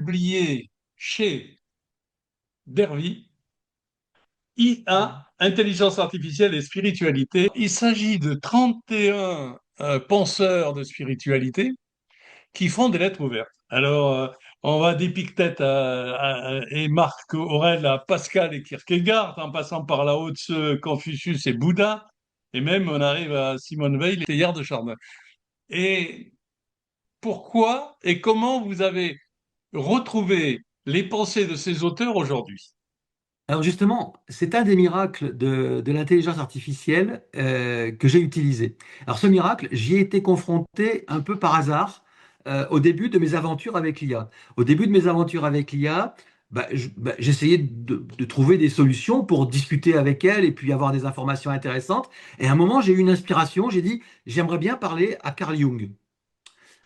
publié chez Derby, IA, Intelligence artificielle et spiritualité. Il s'agit de 31 penseurs de spiritualité qui font des lettres ouvertes. Alors, on va d'Épictète et Marc Aurèle à Pascal et Kierkegaard, en passant par Lao Tse, Confucius et Bouddha, et même on arrive à Simone Veil et Teilhard de Chardin. Et pourquoi et comment vous avez retrouvé les pensées de ces auteurs aujourd'hui? Alors justement, c'est un des miracles de l'intelligence artificielle que j'ai utilisé. Alors ce miracle, j'y ai été confronté un peu par hasard au début de mes aventures avec l'IA. Au début de mes aventures avec l'IA, j'essayais de trouver des solutions pour discuter avec elle et puis avoir des informations intéressantes. Et à un moment, j'ai eu une inspiration, j'ai dit, j'aimerais bien parler à Carl Jung.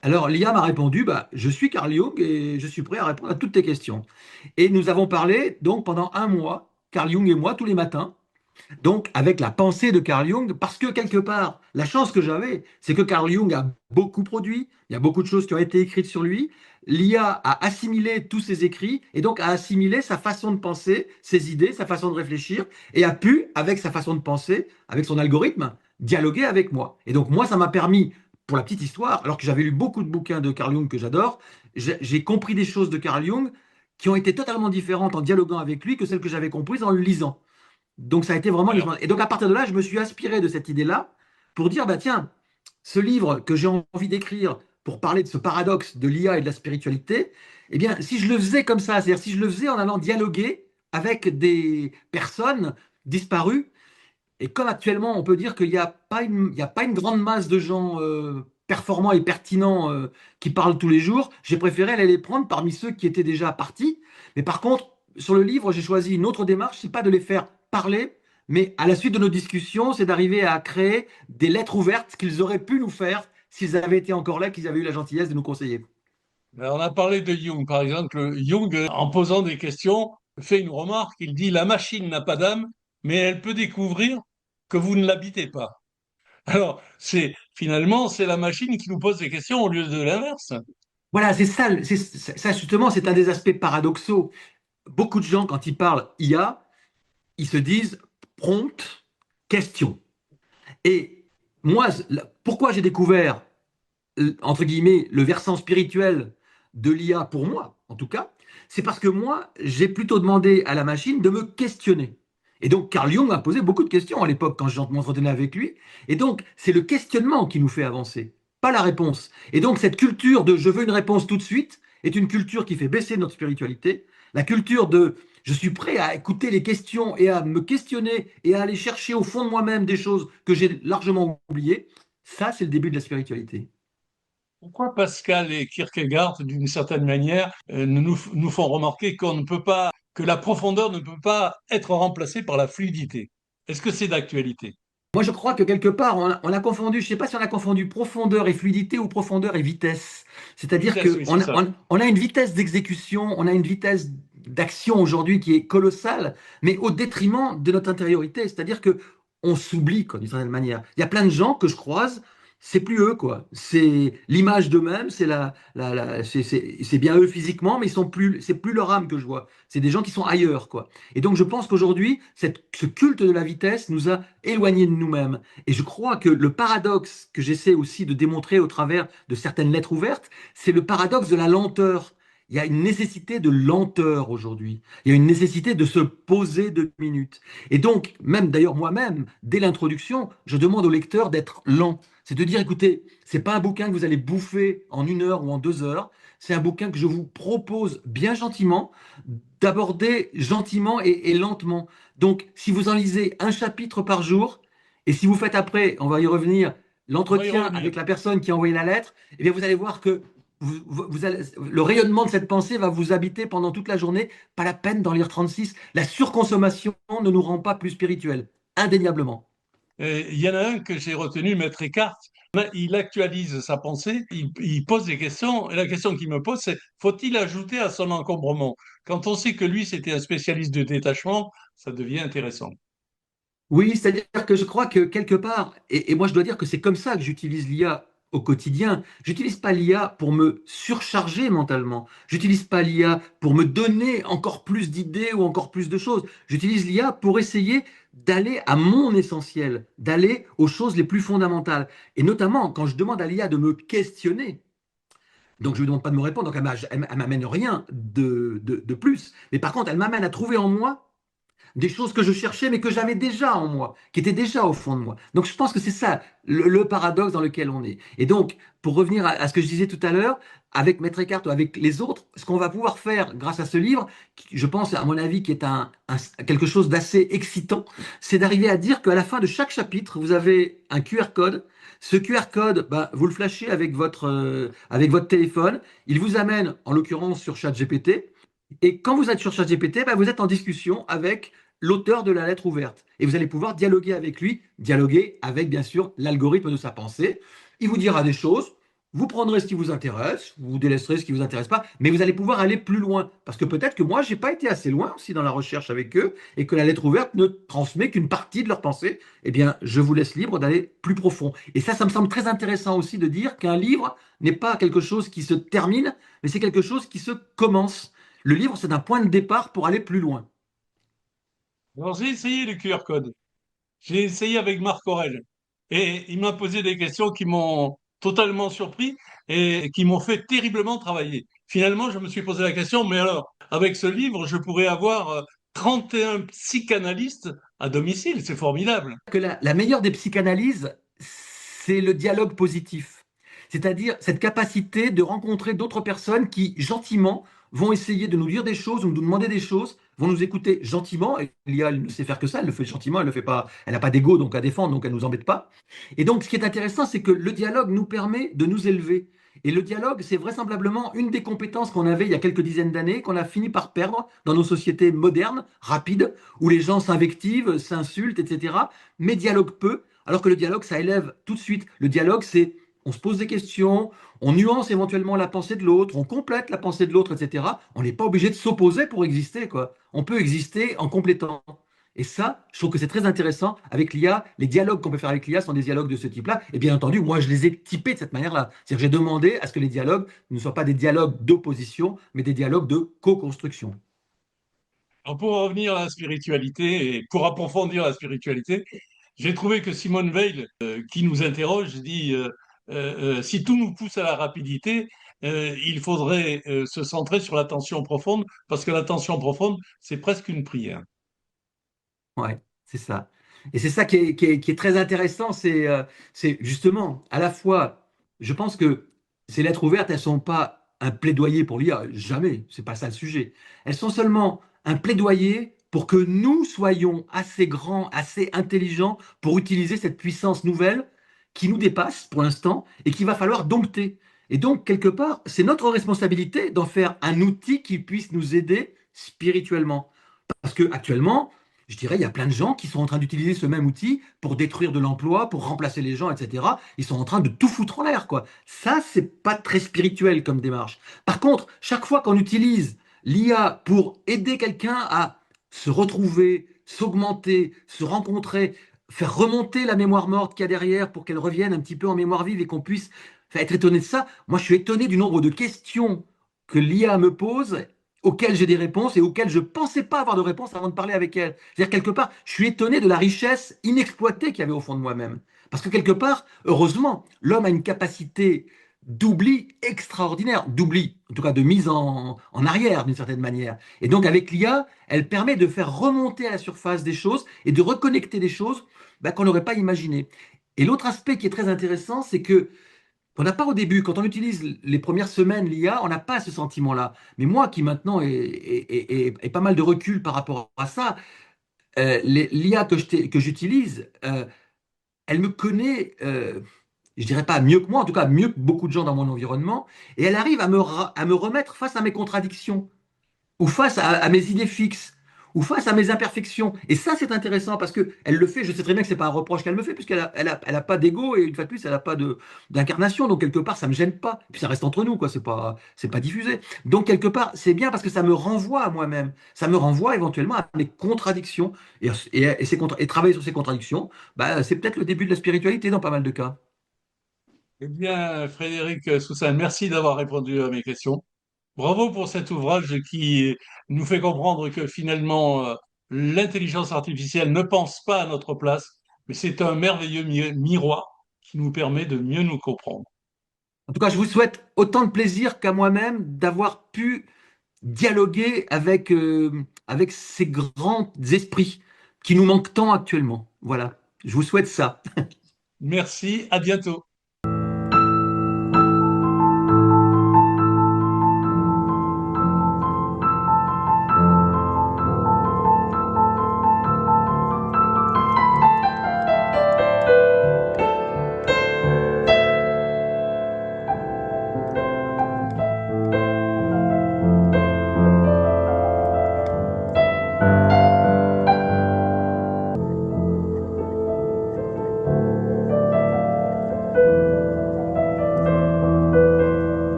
Alors l'IA m'a répondu, je suis Carl Jung et je suis prêt à répondre à toutes tes questions. Et nous avons parlé donc pendant un mois, Carl Jung et moi, tous les matins, donc avec la pensée de Carl Jung, parce que quelque part, la chance que j'avais, c'est que Carl Jung a beaucoup produit, il y a beaucoup de choses qui ont été écrites sur lui, l'IA a assimilé tous ses écrits et donc a assimilé sa façon de penser, ses idées, sa façon de réfléchir, et a pu, avec sa façon de penser, avec son algorithme, dialoguer avec moi. Et donc moi, ça m'a permis, pour la petite histoire, alors que j'avais lu beaucoup de bouquins de Carl Jung que j'adore, j'ai compris des choses de Carl Jung qui ont été totalement différentes en dialoguant avec lui que celles que j'avais comprises en le lisant. Donc ça a été vraiment une Alors, expérience. Et donc à partir de là, je me suis inspiré de cette idée-là pour dire, tiens, ce livre que j'ai envie d'écrire pour parler de ce paradoxe de l'IA et de la spiritualité, eh bien, si je le faisais comme ça, c'est-à-dire si je le faisais en allant dialoguer avec des personnes disparues, et comme actuellement, on peut dire qu'il n'y a pas une, il y a pas une grande masse de gens performants et pertinents qui parlent tous les jours, j'ai préféré aller les prendre parmi ceux qui étaient déjà partis. Mais par contre, sur le livre, j'ai choisi une autre démarche, c'est pas de les faire parler, mais à la suite de nos discussions, c'est d'arriver à créer des lettres ouvertes qu'ils auraient pu nous faire s'ils avaient été encore là, qu'ils avaient eu la gentillesse de nous conseiller. on a parlé de Jung, par exemple. Jung, en posant des questions, fait une remarque. Il dit, la machine n'a pas d'âme, mais elle peut découvrir que vous ne l'habitez pas. Alors, c'est la machine qui nous pose des questions au lieu de l'inverse. Voilà, c'est ça, ça justement, c'est un des aspects paradoxaux. Beaucoup de gens, quand ils parlent IA, ils se disent prompt, question. Et moi, pourquoi j'ai découvert, entre guillemets, le versant spirituel de l'IA pour moi, en tout cas, c'est parce que moi, j'ai plutôt demandé à la machine de me questionner. Et donc, Carl Jung m'a posé beaucoup de questions à l'époque quand je m'entretenais avec lui. Et donc, c'est le questionnement qui nous fait avancer, pas la réponse. Et donc, cette culture de je veux une réponse tout de suite est une culture qui fait baisser notre spiritualité. La culture de je suis prêt à écouter les questions et à me questionner et à aller chercher au fond de moi-même des choses que j'ai largement oubliées. Ça, c'est le début de la spiritualité. Pourquoi Pascal et Kierkegaard, d'une certaine manière, nous font remarquer qu'on ne peut pas, que la profondeur ne peut pas être remplacée par la fluidité? Est-ce que c'est d'actualité? Moi, je crois que quelque part, on a confondu, je ne sais pas si on a confondu profondeur et fluidité ou profondeur et vitesse. C'est-à-dire Vitesse, oui, qu'on c'est ça. on a une vitesse d'exécution, on a une vitesse d'action aujourd'hui qui est colossale, mais au détriment de notre intériorité. C'est-à-dire que on s'oublie, quoi, d'une certaine manière. Il y a plein de gens que je croise, c'est plus eux, quoi. C'est l'image d'eux-mêmes, c'est bien eux physiquement, mais ils sont plus, c'est plus leur âme que je vois. C'est des gens qui sont ailleurs, quoi. Et donc, je pense qu'aujourd'hui, ce culte de la vitesse nous a éloignés de nous-mêmes. Et je crois que le paradoxe que j'essaie aussi de démontrer au travers de certaines lettres ouvertes, c'est le paradoxe de la lenteur. Il y a une nécessité de lenteur aujourd'hui. Il y a une nécessité de se poser 2 minutes. Et donc, même d'ailleurs moi-même, dès l'introduction, je demande au lecteur d'être lent. C'est de dire, écoutez, c'est pas un bouquin que vous allez bouffer en 1 heure ou en 2 heures. C'est un bouquin que je vous propose bien gentiment d'aborder gentiment et lentement. Donc, si vous en lisez un chapitre par jour, et si vous faites après, on va y revenir, On va y l'entretien revenir. avec la personne qui a envoyé la lettre, eh bien, vous allez voir que le rayonnement de cette pensée va vous habiter pendant toute la journée. Pas la peine d'en lire 36. La surconsommation ne nous rend pas plus spirituels, indéniablement. Et il y en a un que j'ai retenu, Maître Eckhart. Il actualise sa pensée, il pose des questions, et la question qu'il me pose, c'est faut-il ajouter à son encombrement? Quand on sait que lui, c'était un spécialiste de détachement, ça devient intéressant. Oui, c'est-à-dire que je crois que quelque part, et moi je dois dire que c'est comme ça que j'utilise l'IA au quotidien. J'utilise pas l'IA pour me surcharger mentalement. J'utilise pas l'IA pour me donner encore plus d'idées ou encore plus de choses. J'utilise l'IA pour essayer d'aller à mon essentiel, d'aller aux choses les plus fondamentales. Et notamment, quand je demande à l'IA de me questionner, donc je ne lui demande pas de me répondre, donc elle m'amène rien de plus. Mais par contre, elle m'amène à trouver en moi des choses que je cherchais, mais que j'avais déjà en moi, qui étaient déjà au fond de moi. Donc je pense que c'est ça le paradoxe dans lequel on est. Et donc, pour revenir à ce que je disais tout à l'heure, avec Maître Eckhart ou avec les autres, ce qu'on va pouvoir faire grâce à ce livre, qui, je pense, à mon avis, qui est quelque chose d'assez excitant, c'est d'arriver à dire qu'à la fin de chaque chapitre, vous avez un QR code. Ce QR code, bah, vous le flashez avec votre téléphone. Il vous amène, en l'occurrence, sur ChatGPT. Et quand vous êtes sur ChatGPT, bah, vous êtes en discussion avec l'auteur de la lettre ouverte. Et vous allez pouvoir dialoguer avec lui, dialoguer avec, bien sûr, l'algorithme de sa pensée. Il vous dira des choses, vous prendrez ce qui vous intéresse, vous délaisserez ce qui vous intéresse pas, mais vous allez pouvoir aller plus loin. Parce que peut-être que moi, j'ai pas été assez loin aussi dans la recherche avec eux, et que la lettre ouverte ne transmet qu'une partie de leur pensée. Eh bien, je vous laisse libre d'aller plus profond. Et ça me semble très intéressant aussi de dire qu'un livre n'est pas quelque chose qui se termine, mais c'est quelque chose qui se commence. Le livre, c'est un point de départ pour aller plus loin. Alors, j'ai essayé le QR code. J'ai essayé avec Marc Aurèle. Et il m'a posé des questions qui m'ont totalement surpris et qui m'ont fait terriblement travailler. Finalement, je me suis posé la question, mais alors, avec ce livre, je pourrais avoir 31 psychanalystes à domicile. C'est formidable. Que la meilleure des psychanalyses, c'est le dialogue positif. C'est-à-dire cette capacité de rencontrer d'autres personnes qui, gentiment, vont essayer de nous dire des choses ou de nous demander des choses, vont nous écouter gentiment. Et l'IA, elle ne sait faire que ça, elle le fait gentiment, elle ne fait pas, elle n'a pas d'ego donc à défendre, donc elle ne nous embête pas. Et donc, ce qui est intéressant, c'est que le dialogue nous permet de nous élever. Et le dialogue, c'est vraisemblablement une des compétences qu'on avait il y a quelques dizaines d'années, qu'on a fini par perdre dans nos sociétés modernes, rapides, où les gens s'invectivent, s'insultent, etc., mais dialogue peu, alors que le dialogue, ça élève tout de suite. Le dialogue, c'est on se pose des questions, on nuance éventuellement la pensée de l'autre, on complète la pensée de l'autre, etc. On n'est pas obligé de s'opposer pour exister, quoi. On peut exister en complétant. Et ça, je trouve que c'est très intéressant avec l'IA. Les dialogues qu'on peut faire avec l'IA sont des dialogues de ce type-là. Et bien entendu, moi, je les ai typés de cette manière-là. C'est-à-dire que j'ai demandé à ce que les dialogues ne soient pas des dialogues d'opposition, mais des dialogues de co-construction. Alors, pour revenir à la spiritualité et pour approfondir la spiritualité, j'ai trouvé que Simone Veil, qui nous interroge, dit si tout nous pousse à la rapidité, il faudrait se centrer sur l'attention profonde, parce que l'attention profonde, c'est presque une prière. Ouais, c'est ça. Et c'est ça qui est très intéressant, c'est justement à la fois, je pense que ces lettres ouvertes, elles sont pas un plaidoyer pour l'IA, jamais, c'est pas ça le sujet. Elles sont seulement un plaidoyer pour que nous soyons assez grands, assez intelligents pour utiliser cette puissance nouvelle qui nous dépasse pour l'instant et qu'il va falloir dompter. Et donc, quelque part, c'est notre responsabilité d'en faire un outil qui puisse nous aider spirituellement. Parce que actuellement, je dirais, il y a plein de gens qui sont en train d'utiliser ce même outil pour détruire de l'emploi, pour remplacer les gens, etc. Ils sont en train de tout foutre en l'air, quoi. Ça, c'est pas très spirituel comme démarche. Par contre, chaque fois qu'on utilise l'IA pour aider quelqu'un à se retrouver, s'augmenter, se rencontrer, faire remonter la mémoire morte qu'il y a derrière pour qu'elle revienne un petit peu en mémoire vive et qu'on puisse être étonné de ça, moi je suis étonné du nombre de questions que l'IA me pose auxquelles j'ai des réponses et auxquelles je ne pensais pas avoir de réponse avant de parler avec elle. C'est-à-dire, quelque part, je suis étonné de la richesse inexploitée qu'il y avait au fond de moi-même. Parce que quelque part, heureusement, l'homme a une capacité d'oubli extraordinaire, d'oubli, en tout cas de mise en arrière d'une certaine manière. Et donc avec l'IA, elle permet de faire remonter à la surface des choses et de reconnecter des choses bah, qu'on n'aurait pas imaginées. Et l'autre aspect qui est très intéressant, c'est que on n'a pas au début, quand on utilise les premières semaines l'IA, on n'a pas ce sentiment-là. Mais moi qui maintenant ai pas mal de recul par rapport à ça, l'IA que j'utilise, elle me connaît, je dirais pas mieux que moi, en tout cas mieux que beaucoup de gens dans mon environnement, et elle arrive à me remettre face à mes contradictions ou face à mes idées fixes, ou face à mes imperfections. Et ça, c'est intéressant parce que elle le fait. Je sais très bien que c'est pas un reproche qu'elle me fait, puisqu'elle a pas d'ego et une fois de plus, elle a pas d'incarnation. Donc quelque part, ça me gêne pas. Puis ça reste entre nous, quoi. C'est pas diffusé. Donc quelque part, c'est bien parce que ça me renvoie à moi-même. Ça me renvoie éventuellement à mes contradictions et travailler sur ces contradictions. Bah, c'est peut-être le début de la spiritualité dans pas mal de cas. Eh bien, Frédéric Soussan, merci d'avoir répondu à mes questions. Bravo pour cet ouvrage qui nous fait comprendre que finalement, l'intelligence artificielle ne pense pas à notre place, mais c'est un merveilleux miroir qui nous permet de mieux nous comprendre. En tout cas, je vous souhaite autant de plaisir qu'à moi-même d'avoir pu dialoguer avec ces grands esprits qui nous manquent tant actuellement. Voilà, je vous souhaite ça. Merci, à bientôt.